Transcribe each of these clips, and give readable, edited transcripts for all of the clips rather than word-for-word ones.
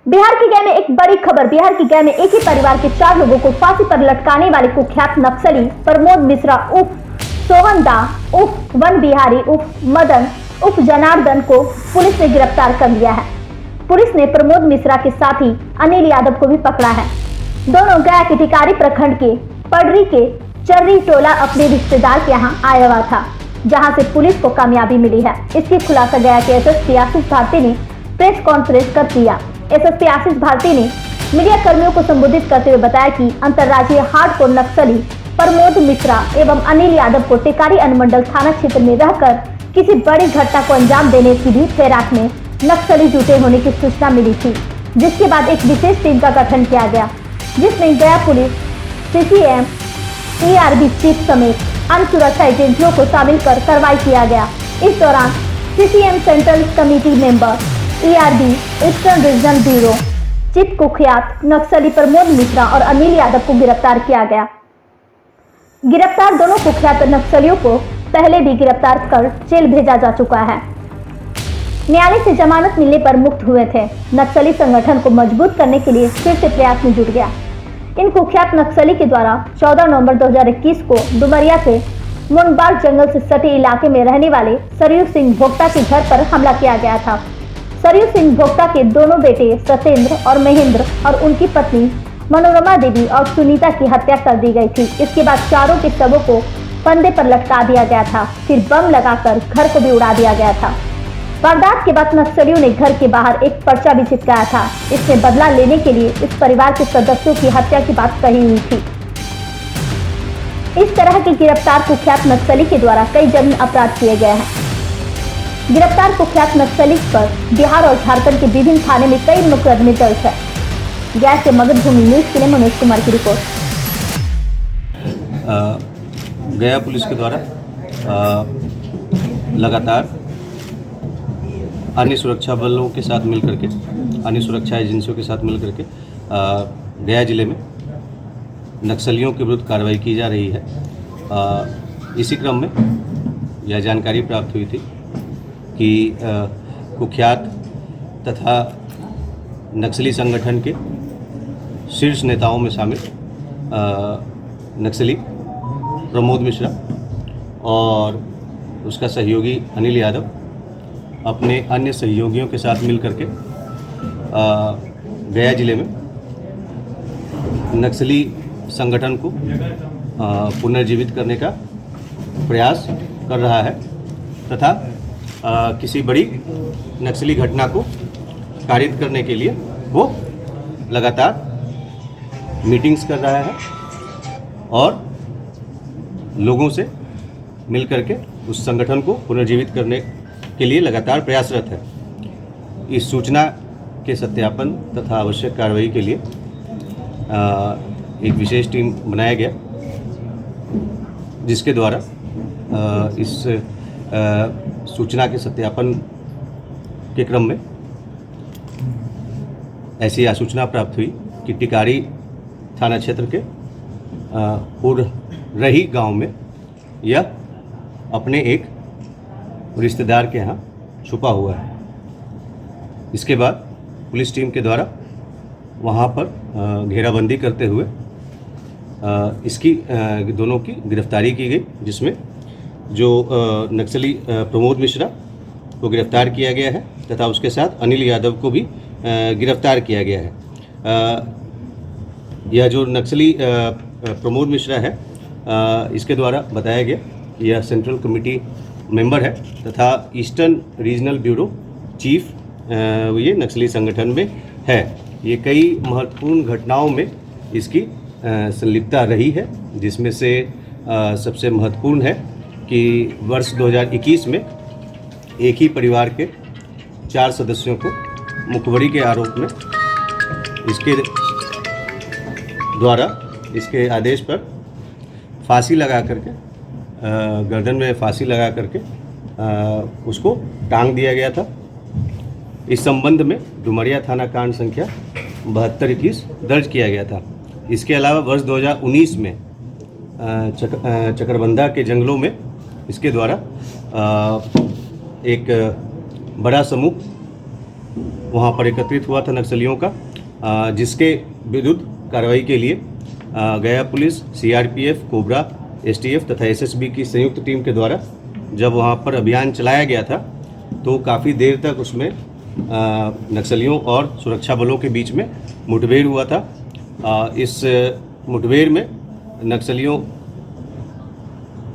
बिहार की गया में एक बड़ी खबर। बिहार की गया में एक ही परिवार के 4 लोगों को फांसी पर लटकाने वाले कुख्यात नक्सली प्रमोद मिश्रा उर्फ सोहन दा उर्फ वन बिहारी उर्फ मदन उर्फ जनार्दन को पुलिस ने गिरफ्तार कर लिया है। पुलिस ने प्रमोद मिश्रा के साथी अनिल यादव को भी पकड़ा है। दोनों गया के टिकारी प्रखंड के पडरी के चर्री टोला अपने रिश्तेदार के यहाँ आया हुआ था, जहाँ से पुलिस को कामयाबी मिली है। इसकी खुलासा गया के एसएसपी आशीष भारती ने प्रेस कॉन्फ्रेंस कर दिया। एसएसपी आशीष भारती ने मीडिया कर्मियों को संबोधित करते हुए बताया कि अंतर्राज्यीय हार्डकोर नक्सली प्रमोद मिश्रा एवं अनिल यादव को टिकारी अनुमंडल थाना क्षेत्र में रहकर किसी बड़ी घटना को अंजाम देने की भी फिराक में नक्सली जुटे होने की सूचना मिली थी, जिसके बाद एक विशेष टीम का गठन किया गया, जिसमें गया पुलिस, सीसीएम, ईआरबी चीफ समेत अन्य सुरक्षा एजेंसियों को शामिल कर कार्रवाई किया गया। इस दौरान CCM central committee member, ERB eastern regional bureau chief कुख्यात नक्सली प्रमोद मिश्रा और अनिल यादव को गिरफ्तार किया गया। गिरफ्तार दोनों कुख्यात नक्सलियों को पहले भी गिरफ्तार कर जेल भेजा जा चुका है। न्यायालय से जमानत मिलने पर मुक्त हुए थे। नक्सली संगठन को मजबूत करने के लिए फिर से प्रयास में जुट गया। इन कुख्यात नक्सली के द्वारा 14 नवंबर 2021 को डुमरिया के मुनबाग जंगल से सटे इलाके में रहने वाले सरयू सिंह भोक्ता के घर पर हमला किया गया था। सरयू सिंह भोक्ता के दोनों बेटे सत्येंद्र और महेंद्र और उनकी पत्नी मनोरमा देवी और सुनीता की हत्या कर दी गई थी। इसके बाद चारों के शवों को फंदे पर लटका दिया गया था, फिर बम लगाकर घर को भी उड़ा दिया गया था। वारदात के बाद नक्सलियों ने घर के बाहर एक पर्चा भी चिपकाया था। इसमें बदला लेने के लिए इस परिवार के सदस्यों की हत्या की बात कही हुई थी। इस तरह के गिरफ्तार कुख्यात नक्सली के द्वारा कई जघन्य अपराध किए गए हैं। गिरफ्तार कुख्यात नक्सली पर बिहार और झारखंड के विभिन्न थाने में कई मुकदमे दर्ज है। गया से मगध भूमि न्यूज के लिए मनोज कुमार की रिपोर्ट। गया पुलिस के द्वारा लगातार अन्य सुरक्षा बलों के साथ मिलकर के, अन्य सुरक्षा एजेंसियों के साथ मिलकर के गया जिले में नक्सलियों के विरुद्ध कार्रवाई की जा रही है। इसी क्रम में यह जानकारी प्राप्त हुई थी कि कुख्यात तथा नक्सली संगठन के शीर्ष नेताओं में शामिल नक्सली प्रमोद मिश्रा और उसका सहयोगी अनिल यादव अपने अन्य सहयोगियों के साथ मिलकर के गया जिले में नक्सली संगठन को पुनर्जीवित करने का प्रयास कर रहा है तथा किसी बड़ी नक्सली घटना को कारित करने के लिए वो लगातार मीटिंग्स कर रहा है और लोगों से मिलकर के उस संगठन को पुनर्जीवित करने के लिए लगातार प्रयासरत है। इस सूचना के सत्यापन तथा आवश्यक कार्रवाई के लिए एक विशेष टीम बनाया गया, जिसके द्वारा इस सूचना के सत्यापन के क्रम में ऐसी आसूचना प्राप्त हुई कि टिकारी थाना क्षेत्र के रही गांव में यह अपने एक रिश्तेदार के यहाँ छुपा हुआ है। इसके बाद पुलिस टीम के द्वारा वहाँ पर घेराबंदी करते हुए इसकी दोनों की गिरफ्तारी की गई, जिसमें जो नक्सली प्रमोद मिश्रा को गिरफ्तार किया गया है तथा उसके साथ अनिल यादव को भी गिरफ्तार किया गया है। यह जो नक्सली प्रमोद मिश्रा है, इसके द्वारा बताया गया यह सेंट्रल कमेटी मेंबर है तथा ईस्टर्न रीजनल ब्यूरो चीफ ये नक्सली संगठन में है। ये कई महत्वपूर्ण घटनाओं में इसकी संलिप्तता रही है, जिसमें से सबसे महत्वपूर्ण है कि वर्ष 2021 में एक ही परिवार के 4 सदस्यों को मुखबरी के आरोप में इसके द्वारा, इसके आदेश पर फांसी लगा करके, गर्दन में फांसी लगा करके उसको टांग दिया गया था। इस संबंध में डुमरिया थाना कांड संख्या 7221 दर्ज किया गया था। इसके अलावा वर्ष 2019 में चकरबंधा के जंगलों में इसके द्वारा एक बड़ा समूह वहाँ पर एकत्रित हुआ था नक्सलियों का, जिसके विरुद्ध कार्रवाई के लिए गया पुलिस, सीआरपीएफ, कोबरा, एसटीएफ तथा एसएसबी की संयुक्त टीम के द्वारा जब वहाँ पर अभियान चलाया गया था तो काफ़ी देर तक उसमें नक्सलियों और सुरक्षा बलों के बीच में मुठभेड़ हुआ था। इस मुठभेड़ में नक्सलियों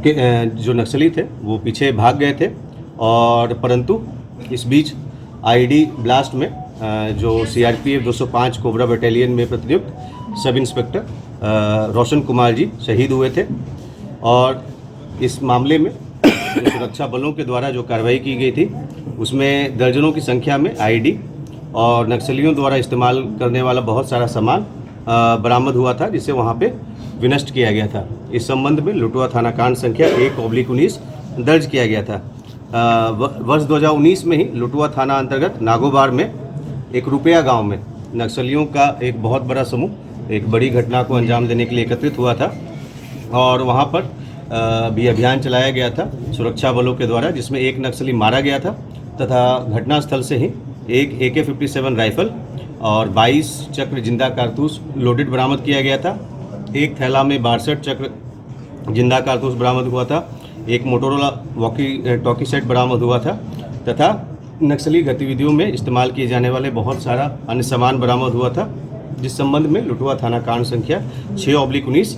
के जो नक्सली थे वो पीछे भाग गए थे, और परंतु इस बीच आईडी ब्लास्ट में जो सीआरपीएफ 205 कोबरा बटालियन में प्रतिनियुक्त सब इंस्पेक्टर रोशन कुमार जी शहीद हुए थे। और इस मामले में जो सुरक्षा बलों के द्वारा जो कार्रवाई की गई थी उसमें दर्जनों की संख्या में आईडी और नक्सलियों द्वारा इस्तेमाल करने वाला बहुत सारा सामान बरामद हुआ था, जिसे वहाँ पे विनष्ट किया गया था। इस संबंध में लुटवा थाना कांड संख्या 1/19 दर्ज किया गया था। वर्ष 2019 में ही लुटवा थाना अंतर्गत नागोबार में एक रुपया गांव में नक्सलियों का एक बहुत बड़ा समूह एक बड़ी घटना को अंजाम देने के लिए एकत्रित हुआ था, और वहां पर भी अभियान चलाया गया था सुरक्षा बलों के द्वारा, जिसमें एक नक्सली मारा गया था तथा घटनास्थल से ही एक AK-57 राइफल और 22 चक्र जिंदा कारतूस लोडेड बरामद किया गया था। एक थैला में 62 चक्र जिंदा कारतूस बरामद हुआ था। एक मोटोरोला वॉकी टॉकी सेट बरामद हुआ था तथा नक्सली गतिविधियों में इस्तेमाल किए जाने वाले बहुत सारा अन्य सामान बरामद हुआ था, जिस संबंध में लुटवा थाना कांड संख्या 6/19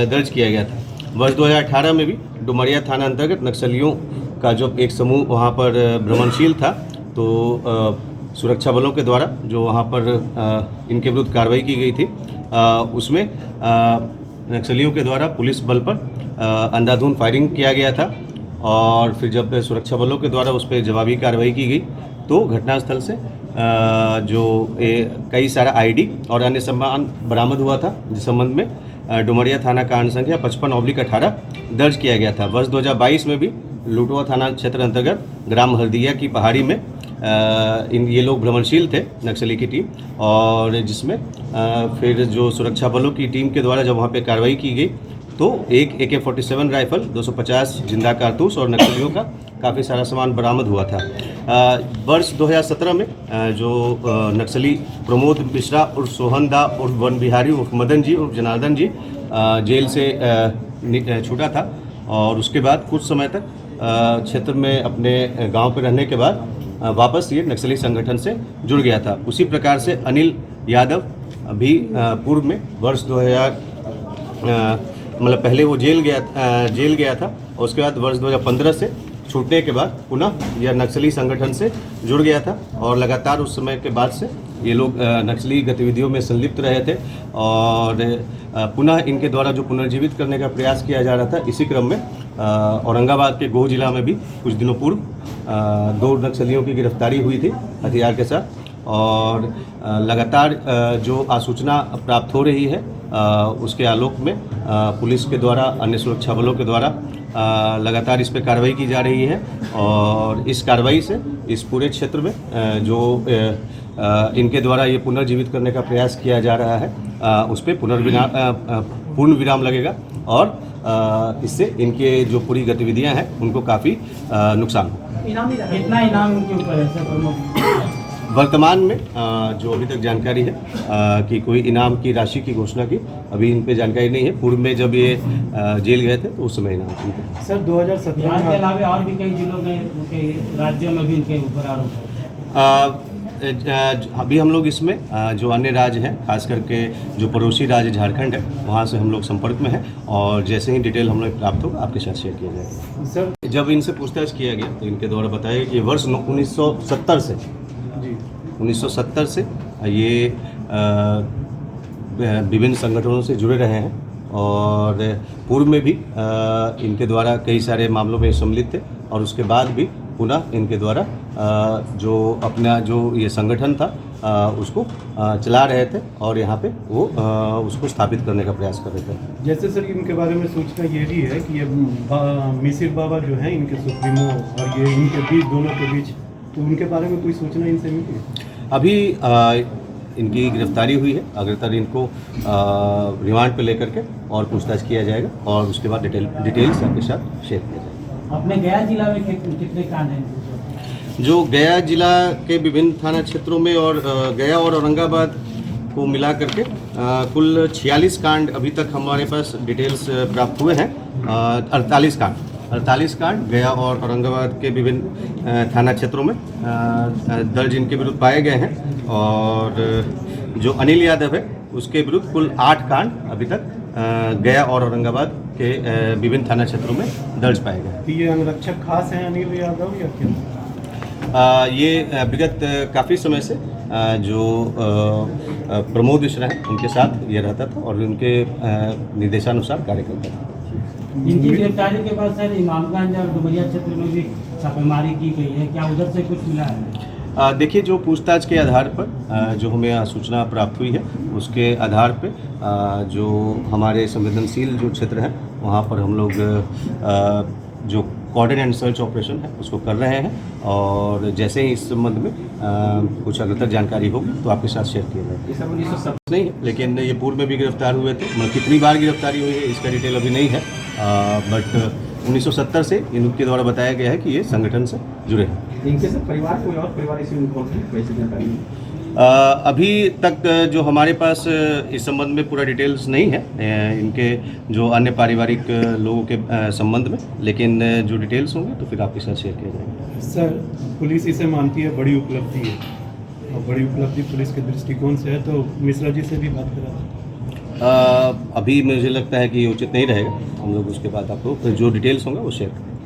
दर्ज किया गया था। वर्ष 2018 में भी डुमरिया थाना अंतर्गत नक्सलियों का जो एक समूह वहां पर भ्रमणशील था, तो सुरक्षा बलों के द्वारा जो वहां पर इनके विरुद्ध कार्रवाई की गई थी, उसमें नक्सलियों के द्वारा पुलिस बल पर अंधाधुंध फायरिंग किया गया था, और फिर जब सुरक्षा बलों के द्वारा उस पर जवाबी कार्रवाई की गई तो घटनास्थल से कई सारा आईडी और अन्य सामान बरामद हुआ था, जिस संबंध में डुमरिया थाना कांड संख्या 55/18 दर्ज किया गया था। वर्ष 2022 में भी लुटवा थाना क्षेत्र अंतर्गत ग्राम हरदिया की पहाड़ी में ये लोग भ्रमणशील थे नक्सली की टीम, और जिसमें फिर जो सुरक्षा बलों की टीम के द्वारा जब वहाँ पे कार्रवाई की गई तो एक AK-47 राइफल, 250 जिंदा कारतूस और नक्सलियों का काफ़ी सारा सामान बरामद हुआ था। वर्ष 2017 में जो नक्सली प्रमोद मिश्रा उर्फ सोहन दा उर्फ वन बिहारी उर्फ मदन जी उर्फ जनार्दन जी जेल से छूटा था, और उसके बाद कुछ समय तक क्षेत्र में अपने गांव पर रहने के बाद वापस ये नक्सली संगठन से जुड़ गया था। उसी प्रकार से अनिल यादव भी पूर्व में वर्ष 2000 मतलब पहले वो जेल गया था, और उसके बाद वर्ष 2015 से छूटने के बाद पुनः यह नक्सली संगठन से जुड़ गया था, और लगातार उस समय के बाद से ये लोग नक्सली गतिविधियों में संलिप्त रहे थे, और पुनः इनके द्वारा जो पुनर्जीवित करने का प्रयास किया जा रहा था। इसी क्रम में औरंगाबाद के गोह जिला में भी कुछ दिनों पूर्व 2 नक्सलियों की गिरफ्तारी हुई थी हथियार के साथ, और लगातार जो आसूचना प्राप्त हो रही है उसके आलोक में पुलिस के द्वारा, अन्य सुरक्षा बलों के द्वारा लगातार इस पर कार्रवाई की जा रही है, और इस कार्रवाई से इस पूरे क्षेत्र में जो इनके द्वारा ये पुनर्जीवित करने का प्रयास किया जा रहा है उस पर पूर्ण विराम लगेगा, और इससे इनके जो पूरी गतिविधियां हैं उनको काफ़ी नुकसान होगा। कितना इनाम उनके ऊपर है सर प्रमुख? वर्तमान में जो अभी तक जानकारी है कि कोई इनाम की राशि की घोषणा की अभी इन पे जानकारी नहीं है। पूर्व में जब ये जेल गए थे तो उस समय इनाम थी। सर 2017 के अलावा और भी कई जिलों में, उनके राज्यों में भी इनके ऊपर आरोप है। अभी हम लोग इसमें जो अन्य राज्य हैं, खास करके जो पड़ोसी राज्य झारखंड है, वहाँ से हम लोग संपर्क में हैं, और जैसे ही डिटेल हम लोग प्राप्त होगा आपके साथ शेयर किया जाएगा। सर जब इनसे पूछताछ किया गया तो इनके द्वारा बताया गया कि वर्ष 1970 से ये विभिन्न संगठनों से जुड़े रहे हैं, और पूर्व में भी इनके द्वारा कई सारे मामलों में सम्मिलित थे, और उसके बाद भी पुनः इनके द्वारा जो अपना जो ये संगठन था उसको चला रहे थे, और यहाँ पे वो उसको स्थापित करने का प्रयास कर रहे थे। जैसे सर इनके बारे में सूचना ये भी है कि ये मिसिर बाबा जो हैं इनके सुप्रीमो, और ये इनके बीच दोनों के बीच, तो उनके बारे में कोई सूचना इनसे मिली है? अभी इनकी गिरफ्तारी हुई है, अग्रतर इनको रिमांड पे लेकर के और पूछताछ किया जाएगा, और उसके बाद डिटेल्स आपके साथ शेयर किया जाएगा। अपने गया जिला में कितने कांड हैं? जो गया जिला के विभिन्न थाना क्षेत्रों में और गया और औरंगाबाद को मिला करके कुल 46 कांड अभी तक हमारे पास डिटेल्स प्राप्त हुए हैं। 48 कांड गया और औरंगाबाद के विभिन्न थाना क्षेत्रों में दर्ज इनके विरुद्ध पाए गए हैं। और जो अनिल यादव है उसके विरुद्ध कुल 8 कांड अभी तक गया और औरंगाबाद के विभिन्न थाना क्षेत्रों में दर्ज पाए गए हैं। ये अंगरक्षक खास हैं अनिल यादव या क्या? ये विगत काफ़ी समय से जो प्रमोद मिश्रा हैं उनके साथ ये रहता था और उनके निर्देशानुसार कार्य करता था। इनकी गिरफ्तारी के बाद सर इमामगंज और डुमरिया क्षेत्र में भी छापेमारी की गई है, क्या उधर से कुछ मिला है? देखिए, जो पूछताछ के आधार पर जो हमें सूचना प्राप्त हुई है उसके आधार पर जो हमारे संवेदनशील जो क्षेत्र हैं वहाँ पर हम लोग जो कॉर्डन एंड सर्च ऑपरेशन है उसको कर रहे हैं। और जैसे ही इस संबंध में कुछ अग्रतर जानकारी होगी तो आपके साथ शेयर किया जाएगा। ये सब 1970 नहीं है, लेकिन ये पूर्व में भी गिरफ्तार हुए थे। मतलब कितनी बार गिरफ्तारी हुई है इसका डिटेल अभी नहीं है, बट 1970 से इनके द्वारा बताया गया है कि ये संगठन से जुड़े हैं। इनके सब परिवार कोई और परिवार इसमें इन्वॉल्व है, वैसे जानकारी अभी तक जो हमारे पास इस संबंध में पूरा डिटेल्स नहीं है इनके जो अन्य पारिवारिक लोगों के संबंध में, लेकिन जो डिटेल्स होंगे तो फिर आपके साथ शेयर किया जाएगा। सर, पुलिस इसे मानती है बड़ी उपलब्धि है और बड़ी उपलब्धि पुलिस के दृष्टिकोण से है, तो मिश्रा जी से भी बात करा। अभी मुझे लगता है कि ये उचित नहीं रहेगा। हम लोग उसके बाद आपको जो डिटेल्स होंगे वो शेयर करेंगे।